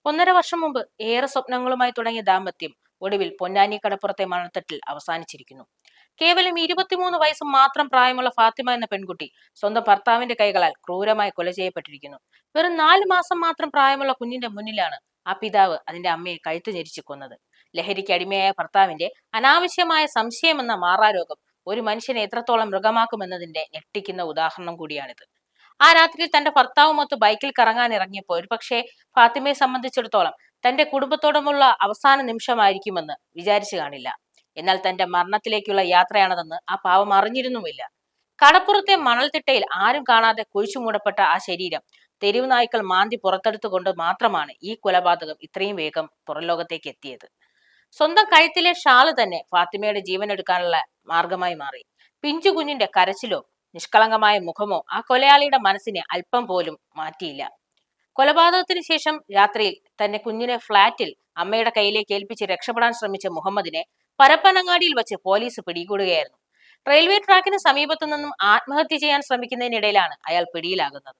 1.5 വർഷം മുമ്പ് ഏറെ സ്വപ്നങ്ങളുമായി തുടങ്ങിയ ദാമ്പത്യം ഒടുവിൽ പൊന്നാനി കടപ്പുറത്തെ മണൽത്തട്ടിൽ അവസാനിച്ചിരിക്കുന്നു. കേവലം 23 വയസ്സ് മാത്രം പ്രായമുള്ള ഫാത്തിമ എന്ന പെൺകുട്ടി സ്വന്തം ഭർത്താവിന്റെ കൈകളാൽ ക്രൂരമായി കൊല ചെയ്യപ്പെട്ടിരിക്കുന്നു. വെറും 4 മാസം മാത്രം പ്രായമുള്ള കുഞ്ഞിന്റെ മുന്നിലാണ് ആ പിതാവ് അതിന്റെ അമ്മയെ കഴുത്ത് ഞെരിച്ച് കൊന്നത്. ലഹരിക്ക് അടിമയായ ഭർത്താവിന്റെ അനാവശ്യമായ സംശയമെന്ന മാറാരോഗം ഒരു മനുഷ്യനെ എത്രത്തോളം മൃഗമാക്കുമെന്നതിന്റെ ഞെട്ടിക്കുന്ന ഉദാഹരണം കൂടിയാണിത്. ആ രാത്രിയിൽ തന്റെ ഭർത്താവുമൊത്ത് ബൈക്കിൽ കറങ്ങാൻ ഇറങ്ങിയപ്പോൾ ഒരുപക്ഷെ ഫാത്തിമയെ സംബന്ധിച്ചിടത്തോളം തന്റെ കുടുംബത്തോടുമുള്ള അവസാന നിമിഷമായിരിക്കുമെന്ന് വിചാരിച്ചു കാണില്ല. എന്നാൽ തന്റെ മരണത്തിലേക്കുള്ള യാത്രയാണതെന്ന് ആ പാവം അറിഞ്ഞിരുന്നുമില്ല. കടപ്പുറത്തെ മണൽത്തിട്ടയിൽ ആരും കാണാതെ കുഴിച്ചു മൂടപ്പെട്ട ആ ശരീരം തെരുവ് നായ്ക്കൾ മാന്തി പുറത്തെടുത്തുകൊണ്ട് മാത്രമാണ് ഈ കൊലപാതകം ഇത്രയും വേഗം പുറംലോകത്തേക്ക് എത്തിയത്. സ്വന്തം കഴുത്തിലെ ഷാള് തന്നെ ഫാത്തിമയുടെ ജീവൻ എടുക്കാനുള്ള മാർഗമായി മാറി. പിഞ്ചു കുഞ്ഞിന്റെ കരച്ചിലോ നിഷ്കളങ്കമായ മുഖമോ ആ കൊലയാളിയുടെ മനസ്സിനെ അല്പം പോലും മാറ്റിയില്ല. കൊലപാതകത്തിന് ശേഷം രാത്രിയിൽ തന്റെ കുഞ്ഞിനെ ഫ്ളാറ്റിൽ അമ്മയുടെ കയ്യിലേക്ക് ഏൽപ്പിച്ച് രക്ഷപ്പെടാൻ ശ്രമിച്ച മുഹമ്മദിനെ പരപ്പനങ്ങാടിയിൽ വെച്ച് പോലീസ് പിടികൂടുകയായിരുന്നു. റെയിൽവേ ട്രാക്കിന് സമീപത്തു നിന്നും ആത്മഹത്യ ചെയ്യാൻ ശ്രമിക്കുന്നതിനിടയിലാണ് അയാൾ പിടിയിലാകുന്നത്.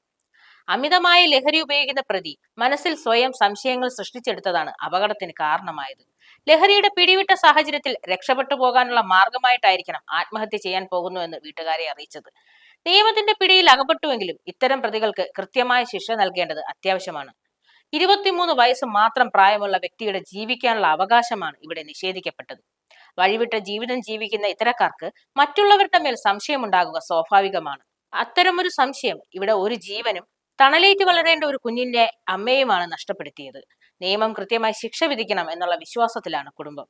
അമിതമായ ലഹരി ഉപയോഗിക്കുന്ന പ്രതി മനസ്സിൽ സ്വയം സംശയങ്ങൾ സൃഷ്ടിച്ചെടുത്തതാണ് അപകടത്തിന് കാരണമായത്. ലഹരിയുടെ പിടിവിട്ട സാഹചര്യത്തിൽ രക്ഷപ്പെട്ടു പോകാനുള്ള മാർഗമായിട്ടായിരിക്കണം ആത്മഹത്യ ചെയ്യാൻ പോകുന്നു എന്ന് വീട്ടുകാരെ അറിയിച്ചത്. നിയമത്തിന്റെ പിടിയിൽ അകപ്പെട്ടുവെങ്കിലും ഇത്തരം പ്രതികൾക്ക് കൃത്യമായ ശിക്ഷ നൽകേണ്ടത് അത്യാവശ്യമാണ്. 23 വയസ്സ് മാത്രം പ്രായമുള്ള വ്യക്തിയുടെ ജീവിക്കാനുള്ള അവകാശമാണ് ഇവിടെ നിഷേധിക്കപ്പെട്ടത്. വഴിവിട്ട ജീവിതം ജീവിക്കുന്ന ഇത്തരക്കാർക്ക് മറ്റുള്ളവരുടെ മേൽ സംശയമുണ്ടാകുക സ്വാഭാവികമാണ്. അത്തരമൊരു സംശയം ഇവിടെ ഒരു ജീവനും തണലേറ്റ് വളരേണ്ട ഒരു കുഞ്ഞിന്റെ അമ്മയുമാണ് നഷ്ടപ്പെടുത്തിയത്. നിയമം കൃത്യമായി ശിക്ഷ വിധിക്കണം എന്നുള്ള വിശ്വാസത്തിലാണ് കുടുംബം.